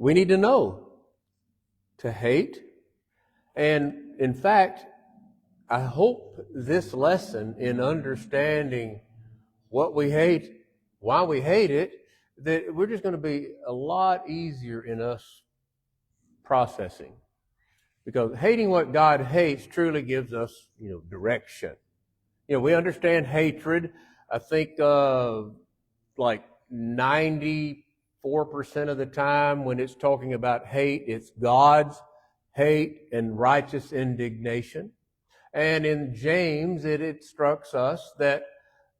We need to know to hate. And in fact, I hope this lesson in understanding what we hate, why we hate it, that we're just going to be a lot easier in us processing. Because hating what God hates truly gives us, direction. We understand hatred. I think like 94% of the time when it's talking about hate, it's God's hate and righteous indignation. And in James, it instructs us that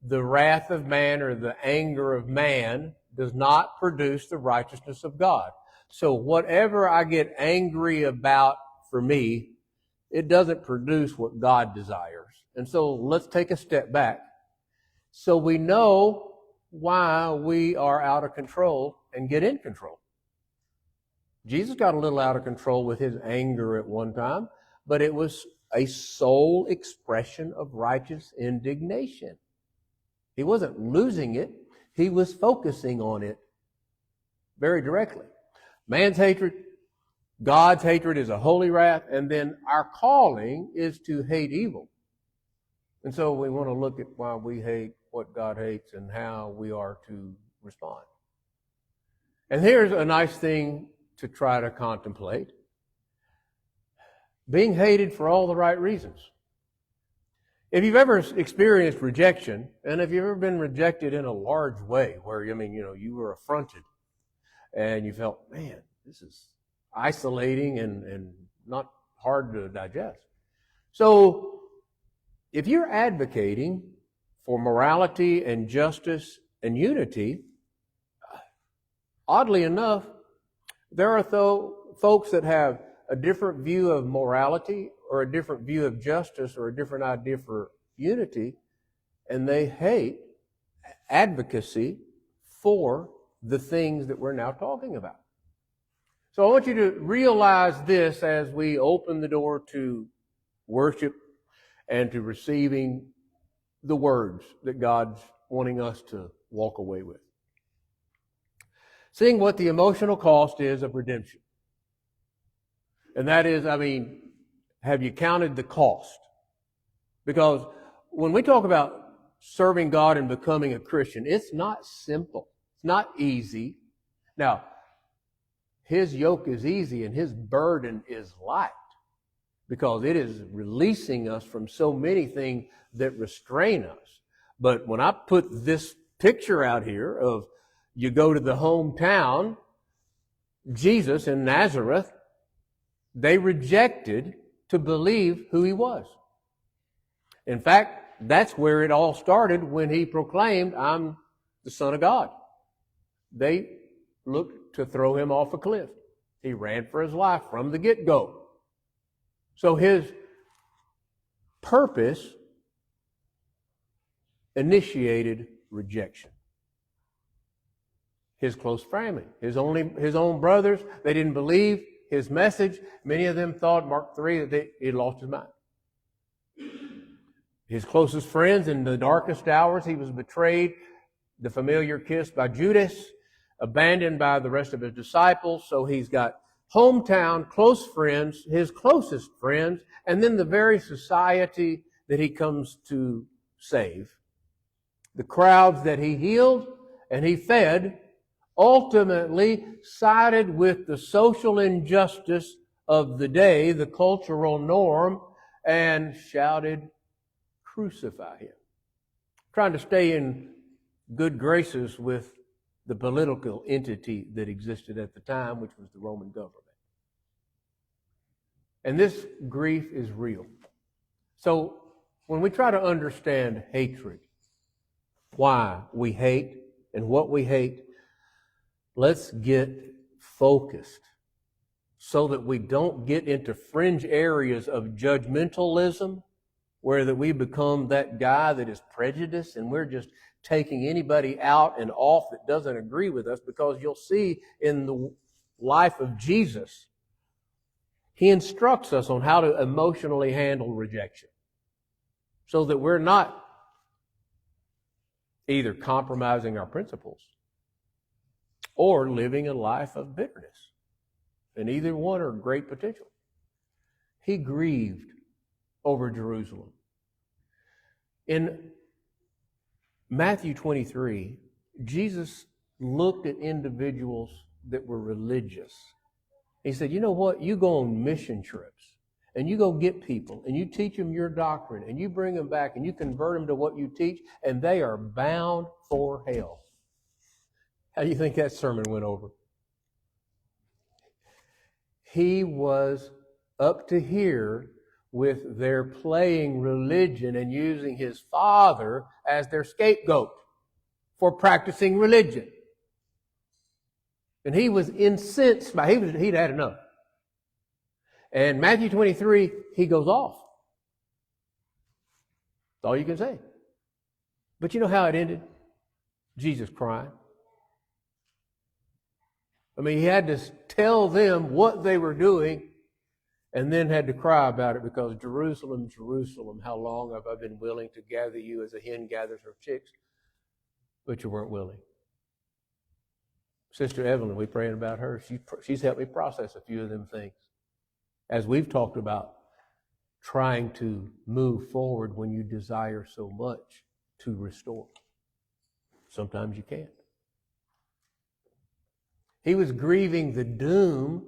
the wrath of man or the anger of man does not produce the righteousness of God. So whatever I get angry about for me, it doesn't produce what God desires. And so let's take a step back so we know why we are out of control and get in control. Jesus got a little out of control with his anger at one time, but it was a sole expression of righteous indignation. He wasn't losing it. He was focusing on it very directly. Man's hatred, God's hatred is a holy wrath, and then our calling is to hate evil. And so we want to look at why we hate what God hates and how we are to respond. And here's a nice thing to try to contemplate. Being hated for all the right reasons. If you've ever experienced rejection, and if you've ever been rejected in a large way, where, you were affronted, and you felt, man, this is isolating and not hard to digest. So, if you're advocating for morality and justice and unity, oddly enough, there are folks that have a different view of morality or a different view of justice or a different idea for unity, and they hate advocacy for the things that we're now talking about. So I want you to realize this as we open the door to worship and to receiving the words that God's wanting us to walk away with. Seeing what the emotional cost is of redemption. And that is, have you counted the cost? Because when we talk about serving God and becoming a Christian, it's not simple. It's not easy. Now, his yoke is easy and his burden is light because it is releasing us from so many things that restrain us. But when I put this picture out here of you go to the hometown, Jesus in Nazareth, they rejected to believe who he was. In fact, that's where it all started when he proclaimed, I'm the Son of God. They looked to throw him off a cliff. He ran for his life from the get-go. So his purpose initiated rejection. His close family, his own brothers, they didn't believe his message. Many of them thought, Mark 3, that he had lost his mind. His closest friends, in the darkest hours, he was betrayed, the familiar kiss by Judas, abandoned by the rest of his disciples. So he's got hometown, close friends, his closest friends, and then the very society that he comes to save. The crowds that he healed and he fed ultimately sided with the social injustice of the day, the cultural norm, and shouted, crucify him. Trying to stay in good graces with the political entity that existed at the time, which was the Roman government. And this grief is real. So when we try to understand hatred, why we hate and what we hate, let's get focused so that we don't get into fringe areas of judgmentalism where that we become that guy that is prejudiced and we're just taking anybody out and off that doesn't agree with us, because you'll see in the life of Jesus, he instructs us on how to emotionally handle rejection so that we're not either compromising our principles or living a life of bitterness. and either one are great potential. He grieved over Jerusalem. In Matthew 23, Jesus looked at individuals that were religious. He said, you know what? You go on mission trips and you go get people and you teach them your doctrine and you bring them back and you convert them to what you teach, and they are bound for hell. How do you think that sermon went over? He was up to here with their playing religion and using his father as their scapegoat for practicing religion. And he was incensed by he'd had enough. And Matthew 23, he goes off. That's all you can say. But you know how it ended? Jesus crying. I mean, he had to tell them what they were doing and then had to cry about it because Jerusalem, Jerusalem, how long have I been willing to gather you as a hen gathers her chicks? But you weren't willing. Sister Evelyn, we're praying about her. She's helped me process a few of them things. As we've talked about trying to move forward when you desire so much to restore. Sometimes you can't. He was grieving the doom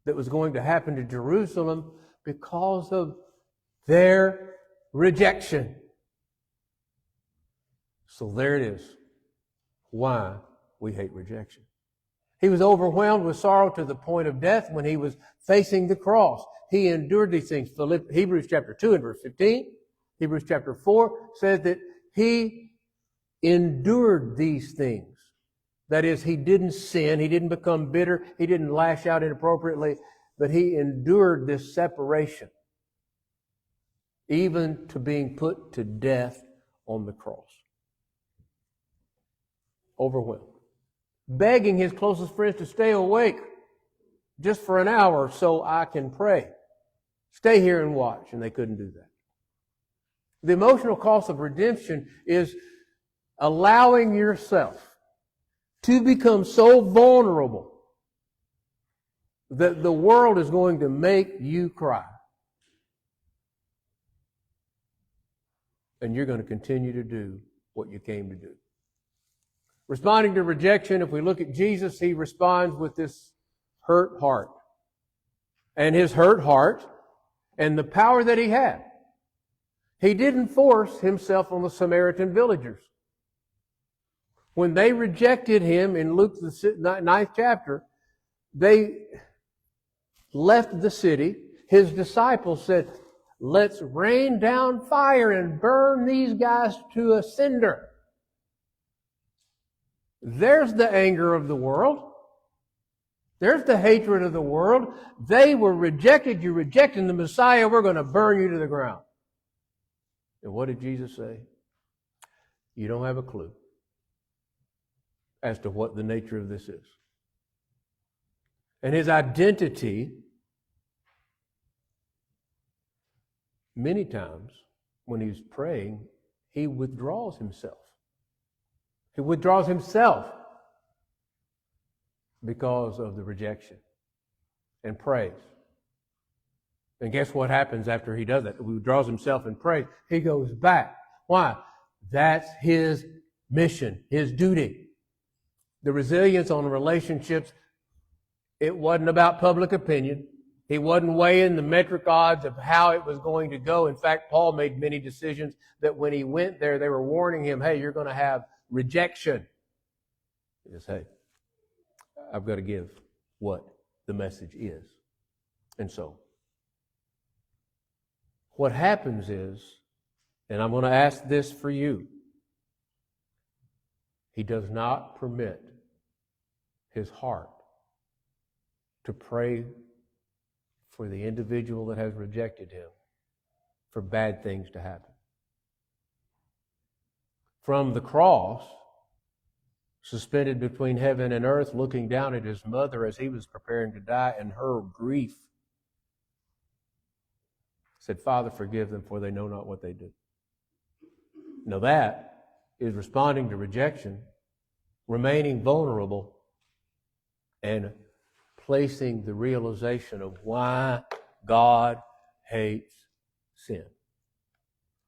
that was going to happen to Jerusalem because of their rejection. So there it is. Why we hate rejection. He was overwhelmed with sorrow to the point of death when he was facing the cross. He endured these things. Hebrews chapter 2 and verse 15. Hebrews chapter 4 says that he endured these things. That is, he didn't sin, he didn't become bitter, he didn't lash out inappropriately, but he endured this separation, even to being put to death on the cross. Overwhelmed. Begging his closest friends to stay awake just for an hour so I can pray. Stay here and watch, and they couldn't do that. The emotional cost of redemption is allowing yourself to become so vulnerable that the world is going to make you cry. And you're going to continue to do what you came to do. Responding to rejection, if we look at Jesus, he responds with this hurt heart. And his hurt heart and the power that he had. He didn't force himself on the Samaritan villagers. When they rejected him in Luke the 9th chapter, they left the city. His disciples said, let's rain down fire and burn these guys to a cinder. There's the anger of the world. There's the hatred of the world. They were rejected. You're rejecting the Messiah. We're going to burn you to the ground. And what did Jesus say? You don't have a clue as to what the nature of this is. And his identity, many times when he's praying, he withdraws himself. He withdraws himself because of the rejection and prays. And guess what happens after he does that? He withdraws himself and prays. He goes back. Why? That's his mission, his duty. The resilience on relationships, it wasn't about public opinion. He wasn't weighing the metric odds of how it was going to go. In fact, Paul made many decisions that when he went there, they were warning him, hey, you're going to have rejection. He says, hey, I've got to give what the message is. And so, what happens is, and I'm going to ask this for you, he does not permit his heart to pray for the individual that has rejected him for bad things to happen. From the cross, suspended between heaven and earth, looking down at his mother as he was preparing to die, and her grief, said, Father, forgive them, for they know not what they do. Now that is responding to rejection, remaining vulnerable, and placing the realization of why God hates sin.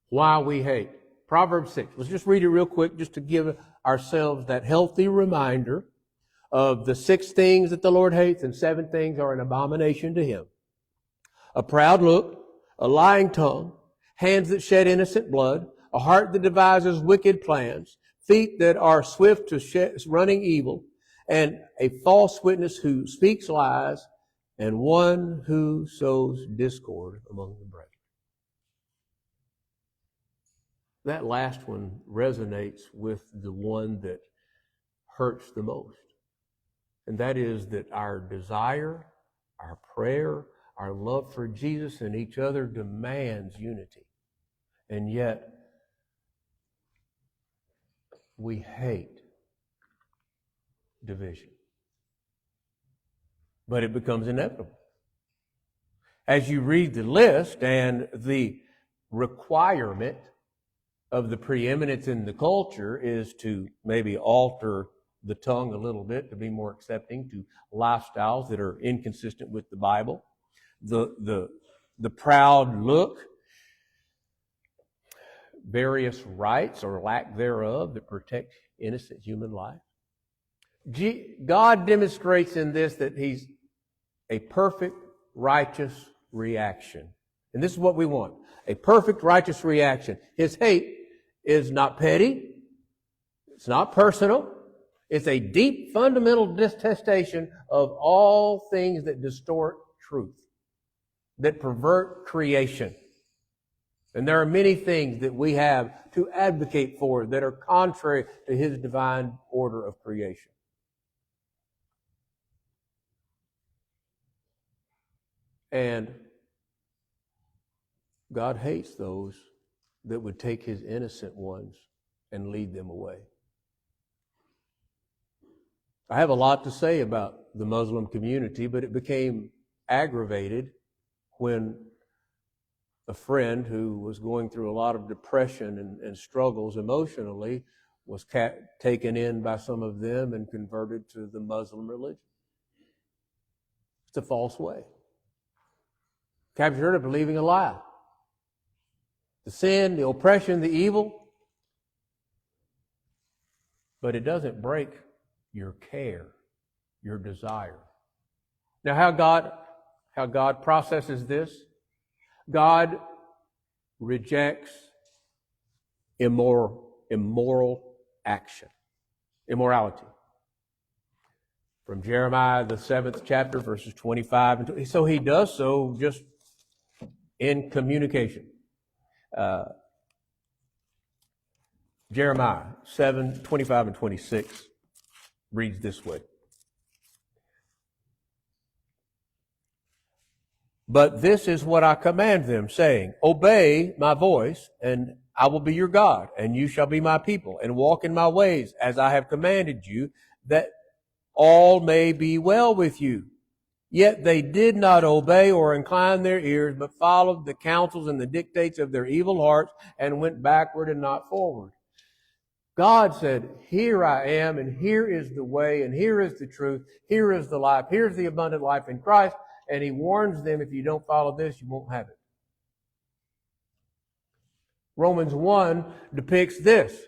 Why we hate. Proverbs 6. Let's just read it real quick just to give ourselves that healthy reminder of the 6 things that the Lord hates and 7 things are an abomination to Him. A proud look, a lying tongue, hands that shed innocent blood, a heart that devises wicked plans, feet that are swift to running evil, and a false witness who speaks lies, and one who sows discord among the brethren. That last one resonates with the one that hurts the most. And that is that our desire, our prayer, our love for Jesus and each other demands unity. And yet, we hate division. But it becomes inevitable. As you read the list and the requirement of the preeminence in the culture is to maybe alter the tongue a little bit to be more accepting to lifestyles that are inconsistent with the Bible. The proud look, various rights or lack thereof that protect innocent human life. God demonstrates in this that He's a perfect, righteous reaction. And this is what we want. A perfect, righteous reaction. His hate is not petty. It's not personal. It's a deep, fundamental detestation of all things that distort truth, that pervert creation. And there are many things that we have to advocate for that are contrary to His divine order of creation. And God hates those that would take His innocent ones and lead them away. I have a lot to say about the Muslim community, but it became aggravated when a friend who was going through a lot of depression and struggles emotionally was taken in by some of them and converted to the Muslim religion. It's a false way. Captured her believing a lie. The sin, the oppression, the evil. But it doesn't break your care, your desire. Now how God processes this? God rejects immoral action, immorality. From Jeremiah, the 7th chapter, verses 25 and 20. So He does so just in communication. Jeremiah 7, 25 and 26 reads this way. But this is what I command them, saying, obey my voice, and I will be your God, and you shall be my people, and walk in my ways as I have commanded you, that all may be well with you. Yet they did not obey or incline their ears, but followed the counsels and the dictates of their evil hearts, and went backward and not forward. God said, here I am, and here is the way, and here is the truth, here is the life, here's the abundant life in Christ. And He warns them, if you don't follow this, you won't have it. Romans 1 depicts this.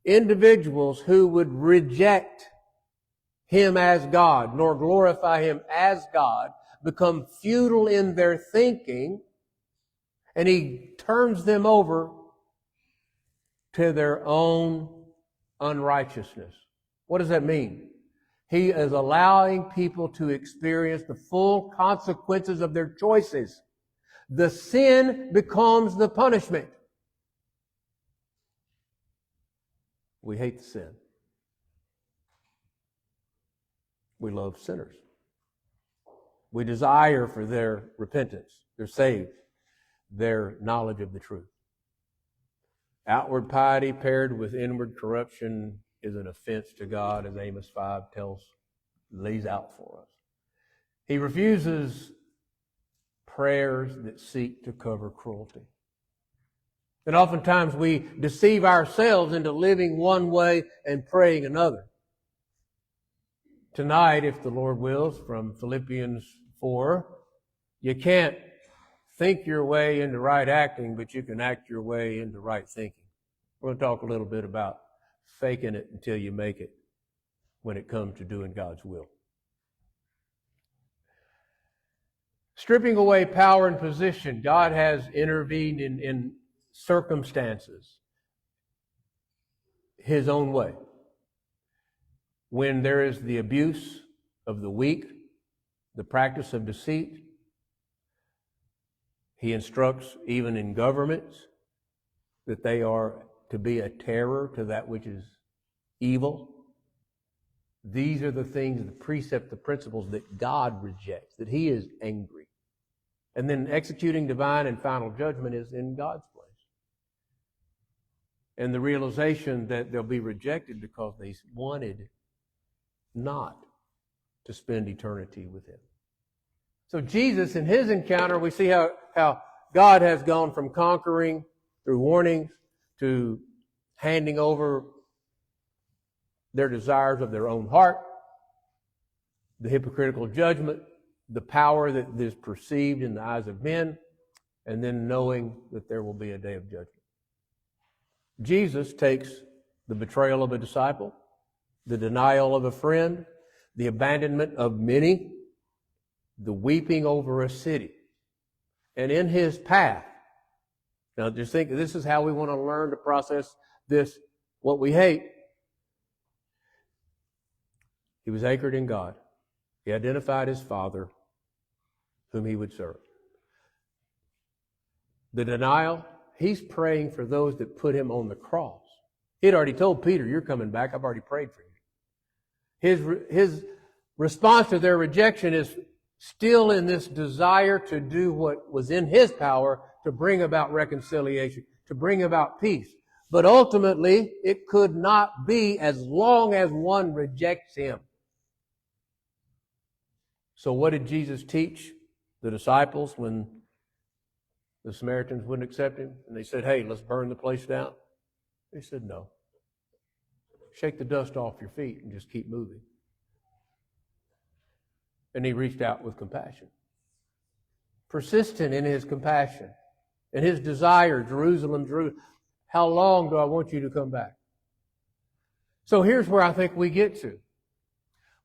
Individuals who would reject Him as God, nor glorify Him as God, become futile in their thinking, and He turns them over to their own unrighteousness. What does that mean? He is allowing people to experience the full consequences of their choices. The sin becomes the punishment. We hate the sin. We love sinners. We desire for their repentance, their saved, their knowledge of the truth. Outward piety paired with inward corruption is an offense to God, as Amos 5 lays out for us. He refuses prayers that seek to cover cruelty. And oftentimes we deceive ourselves into living one way and praying another. Tonight, if the Lord wills, from Philippians 4, you can't think your way into right acting, but you can act your way into right thinking. We're going to talk a little bit about faking it until you make it when it comes to doing God's will. Stripping away power and position. God has intervened in circumstances His own way. When there is the abuse of the weak, the practice of deceit, He instructs even in governments that they are to be a terror to that which is evil. These are the things, the precepts, the principles that God rejects, that He is angry. And then executing divine and final judgment is in God's place. And the realization that they'll be rejected because they wanted not to spend eternity with Him. So Jesus, in His encounter, we see how God has gone from conquering through warnings to handing over their desires of their own heart, the hypocritical judgment, the power that is perceived in the eyes of men, and then knowing that there will be a day of judgment. Jesus takes the betrayal of a disciple, the denial of a friend, the abandonment of many, the weeping over a city. And in His path, now just think, this is how we want to learn to process this, what we hate. He was anchored in God. He identified His Father, whom He would serve. The denial, He's praying for those that put Him on the cross. He had already told Peter, you're coming back, I've already prayed for you. His response to their rejection is still in this desire to do what was in His power to bring about reconciliation, to bring about peace. But ultimately, it could not be as long as one rejects Him. So what did Jesus teach the disciples when the Samaritans wouldn't accept Him? And they said, hey, let's burn the place down. He said, no. Shake the dust off your feet and just keep moving. And He reached out with compassion. Persistent in His compassion and His desire, Jerusalem, Jerusalem. How long do I want you to come back? So here's where I think we get to.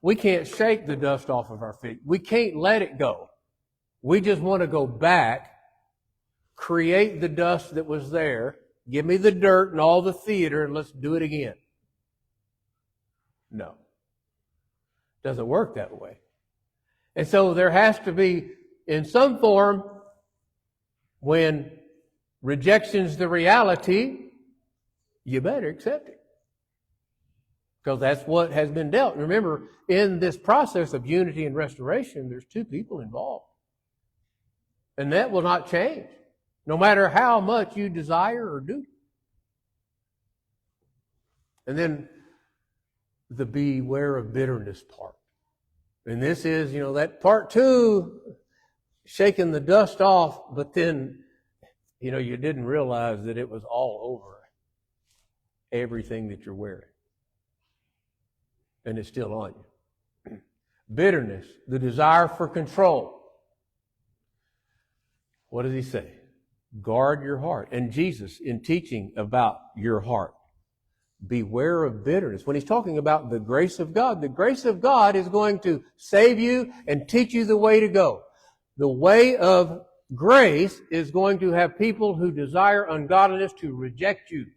We can't shake the dust off of our feet. We can't let it go. We just want to go back, create the dust that was there, give me the dirt and all the theater, and let's do it again. No. It doesn't work that way. And so there has to be, in some form, when rejection's the reality, you better accept it. Because that's what has been dealt. Remember, in this process of unity and restoration, there's two people involved. And that will not change, no matter how much you desire or do. And then the beware of bitterness part. And this is, that part 2, shaking the dust off, but then, you didn't realize that it was all over everything that you're wearing. And it's still on you. Bitterness, the desire for control. What does He say? Guard your heart. And Jesus, in teaching about your heart, beware of bitterness. When He's talking about the grace of God is going to save you and teach you the way to go. The way of grace is going to have people who desire ungodliness to reject you.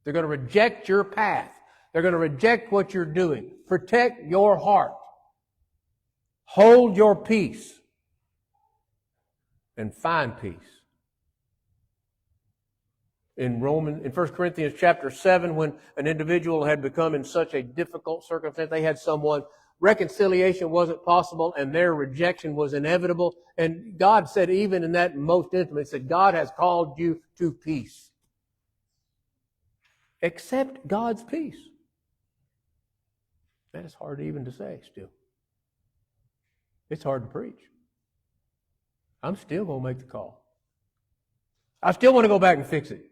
They're going to reject your path. They're going to reject what you're doing. Protect your heart. Hold your peace. And find peace. In 1 Corinthians chapter 7, when an individual had become in such a difficult circumstance, they had someone, reconciliation wasn't possible, and their rejection was inevitable. And God said, even in that most intimate, said, God has called you to peace. Accept God's peace. That is hard even to say still. It's hard to preach. I'm still going to make the call. I still want to go back and fix it.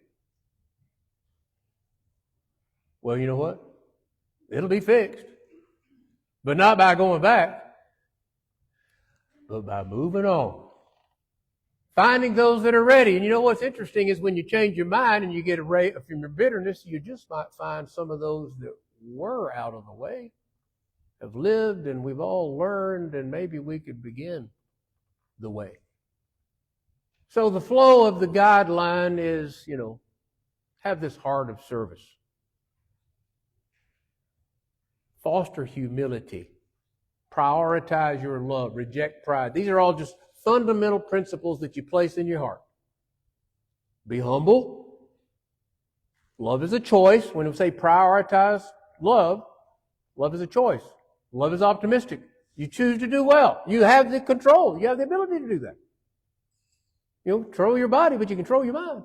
Well, you know what? It'll be fixed. But not by going back, but by moving on. Finding those that are ready. And you know what's interesting is when you change your mind and you get away from your bitterness, you just might find some of those that were out of the way, have lived, and we've all learned, and maybe we could begin the way. So the flow of the guideline is, have this heart of service. Foster humility. Prioritize your love. Reject pride. These are all just fundamental principles that you place in your heart. Be humble. Love is a choice. When we say prioritize love is a choice. Love is optimistic. You choose to do well. You have the control. You have the ability to do that. You control your body, but you control your mind.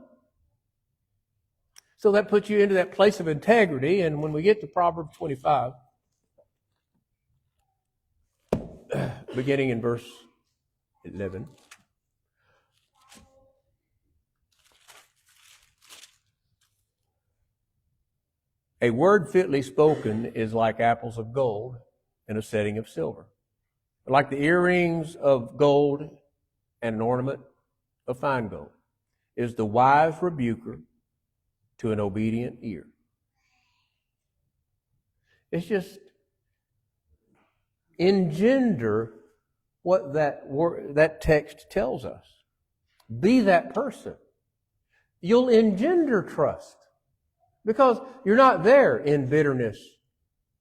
So that puts you into that place of integrity. And when we get to Proverbs 25, beginning in verse 11. A word fitly spoken is like apples of gold in a setting of silver. Like the earrings of gold and an ornament of fine gold is the wise rebuker to an obedient ear. It's just engender what that text tells us. Be that person. You'll engender trust because you're not there in bitterness.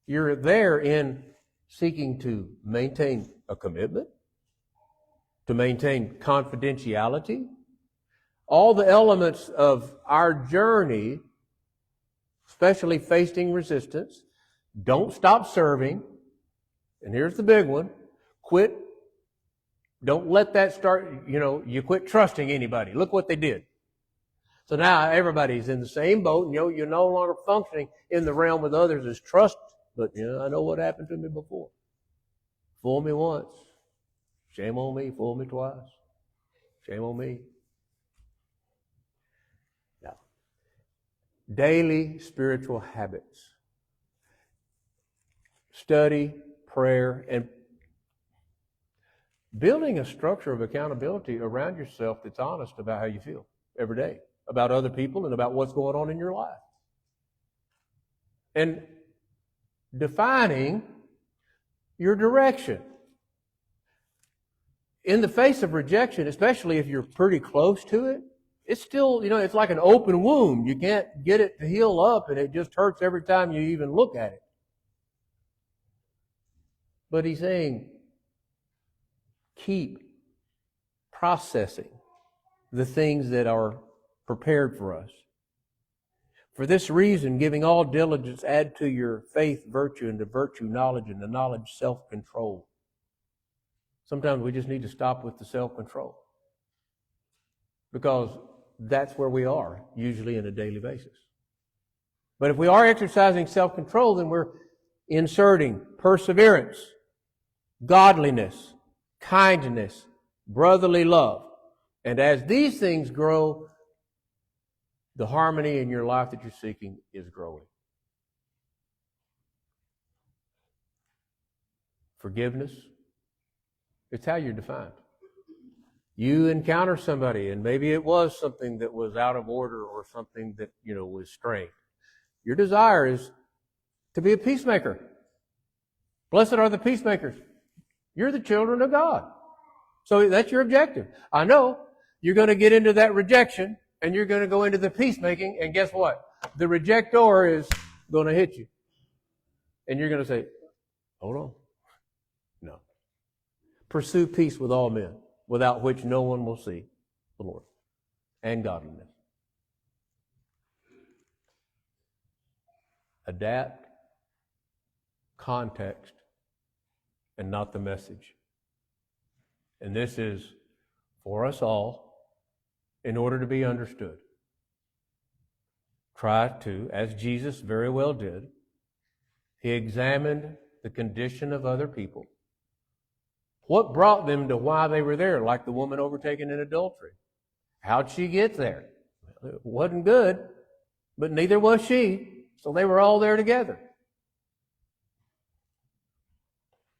You're there in seeking to maintain a commitment, to maintain confidentiality. All the elements of our journey, especially facing resistance. Don't stop serving. And here's the big one. Quit. Don't let that start, you quit trusting anybody. Look what they did. So now everybody's in the same boat, and you're no longer functioning in the realm with others as trust. But, I know what happened to me before. Fool me once. Shame on me. Fool me twice. Shame on me. Now, daily spiritual habits. Study, prayer, and building a structure of accountability around yourself that's honest about how you feel every day, about other people, and about what's going on in your life. And defining your direction. In the face of rejection, especially if you're pretty close to it, it's still, it's like an open wound. You can't get it to heal up, and it just hurts every time you even look at it. But he's saying, keep processing the things that are prepared for us. For this reason, giving all diligence, add to your faith virtue, and to virtue knowledge, and to knowledge self-control. Sometimes we just need to stop with the self-control, because that's where we are, usually on a daily basis. But if we are exercising self-control, then we're inserting perseverance, godliness, kindness, brotherly love. And as these things grow, the harmony in your life that you're seeking is growing. Forgiveness, it's how you're defined. You encounter somebody, and maybe it was something that was out of order or something that, was strained. Your desire is to be a peacemaker. Blessed are the peacemakers. You're the children of God. So that's your objective. I know you're going to get into that rejection, and you're going to go into the peacemaking, and guess what? The rejector is going to hit you. And you're going to say, hold on. No. Pursue peace with all men, without which no one will see the Lord, and godliness. Adapt context and not the message. And this is for us all in order to be understood. Try to, as Jesus very well did, he examined the condition of other people. What brought them to why they were there, like the woman overtaken in adultery? How'd she get there? It wasn't good, but neither was she. So they were all there together.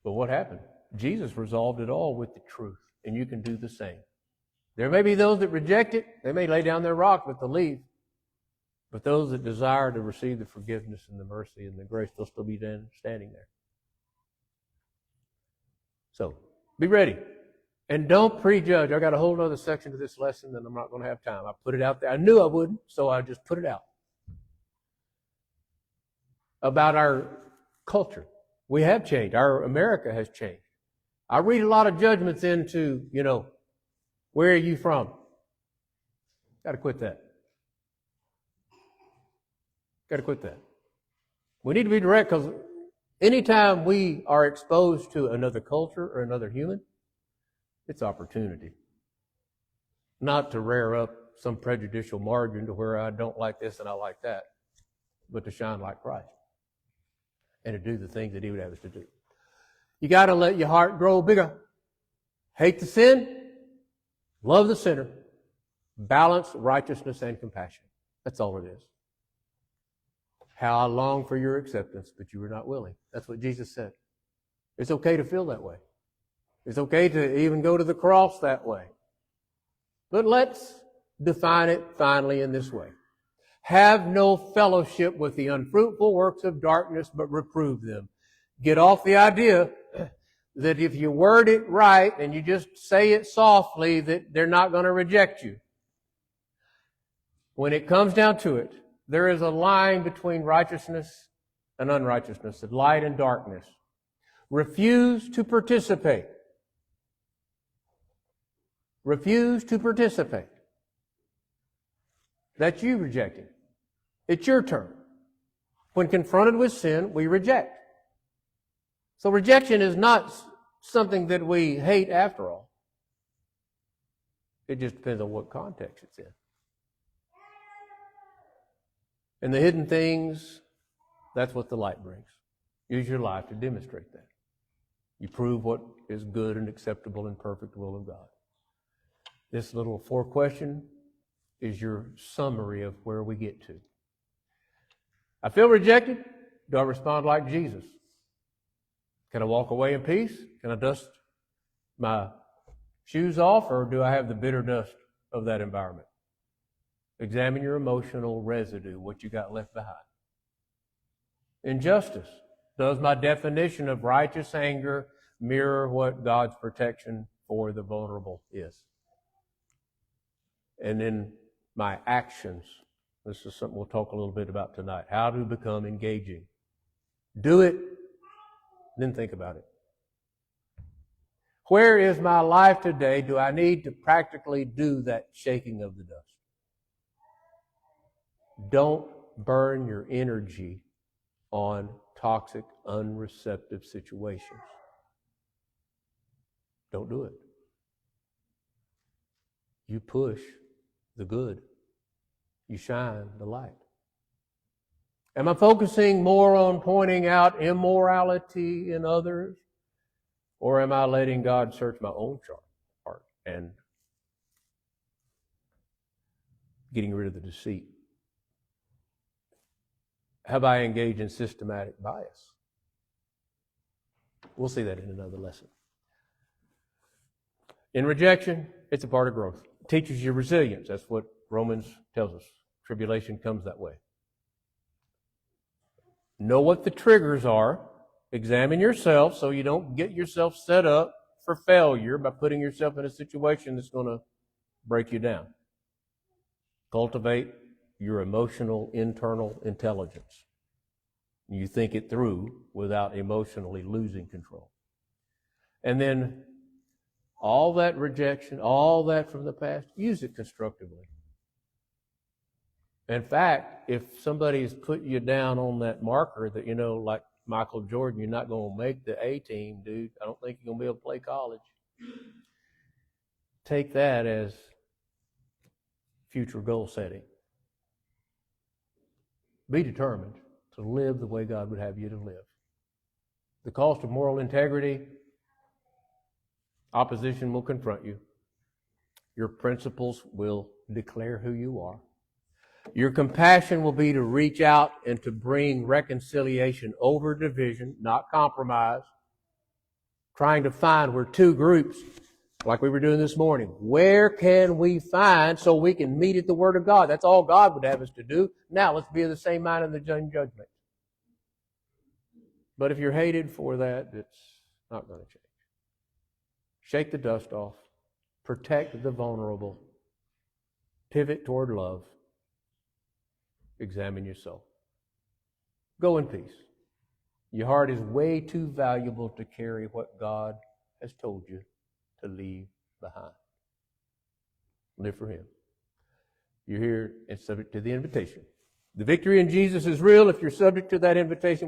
But what happened? Jesus resolved it all with the truth, and you can do the same. There may be those that reject it. They may lay down their rock, but they'll leave. But those that desire to receive the forgiveness and the mercy and the grace, they'll still be standing there. So, be ready. And don't prejudge. I got a whole other section to this lesson that I'm not going to have time. I put it out there. I knew I wouldn't, so I just put it out. About our culture. We have changed. Our America has changed. I read a lot of judgments into, where are you from? Got to quit that. Got to quit that. We need to be direct, because anytime we are exposed to another culture or another human, it's opportunity. Not to rear up some prejudicial margin to where I don't like this and I like that, but to shine like Christ and to do the things that He would have us to do. You got to let your heart grow bigger. Hate the sin, love the sinner, balance righteousness and compassion. That's all it is. How I long for your acceptance, but you were not willing. That's what Jesus said. It's okay to feel that way. It's okay to even go to the cross that way. But let's define it finally in this way. Have no fellowship with the unfruitful works of darkness, but reprove them. Get off the idea that if you word it right and you just say it softly, that they're not going to reject you. When it comes down to it, there is a line between righteousness and unrighteousness, light and darkness. Refuse to participate. Refuse to participate. That's you rejecting. It's your turn. When confronted with sin, we reject. So rejection is not something that we hate after all. It just depends on what context it's in. And the hidden things, that's what the light brings. Use your life to demonstrate that. You prove what is good and acceptable and perfect will of God. This little 4-question is your summary of where we get to. I feel rejected. Do I respond like Jesus? Can I walk away in peace? Can I dust my shoes off, or do I have the bitter dust of that environment? Examine your emotional residue, what you got left behind. Injustice. Does my definition of righteous anger mirror what God's protection for the vulnerable is? And then my actions. This is something we'll talk a little bit about tonight. How to become engaging. Do it, then think about it. Where is my life today? Do I need to practically do that shaking of the dust? Don't burn your energy on toxic, unreceptive situations. Don't do it. You push the good. You shine the light. Am I focusing more on pointing out immorality in others? Or am I letting God search my own heart and getting rid of the deceit? Have I engaged in systematic bias? We'll see that in another lesson. In rejection, it's a part of growth. It teaches you resilience. That's what Romans tells us. Tribulation comes that way. Know what the triggers are. Examine yourself so you don't get yourself set up for failure by putting yourself in a situation that's going to break you down. Cultivate your emotional internal intelligence. You think it through without emotionally losing control. And then all that rejection, all that from the past, use it constructively. In fact, if somebody's put you down on that marker that, like Michael Jordan, you're not going to make the A team, dude. I don't think you're going to be able to play college. Take that as future goal setting. Be determined to live the way God would have you to live. The cost of moral integrity, opposition will confront you. Your principles will declare who you are. Your compassion will be to reach out and to bring reconciliation over division, not compromise. trying to find, we're two groups, like we were doing this morning. Where can we find so we can meet at the Word of God? That's all God would have us to do. Now let's be of the same mind in the judgment. But if you're hated for that, it's not going to change. Shake the dust off. Protect the vulnerable. Pivot toward love. Examine your soul. Go in peace. Your heart is way too valuable to carry what God has told you to leave behind. Live for Him. You're here and subject to the invitation. The victory in Jesus is real. If you're subject to that invitation,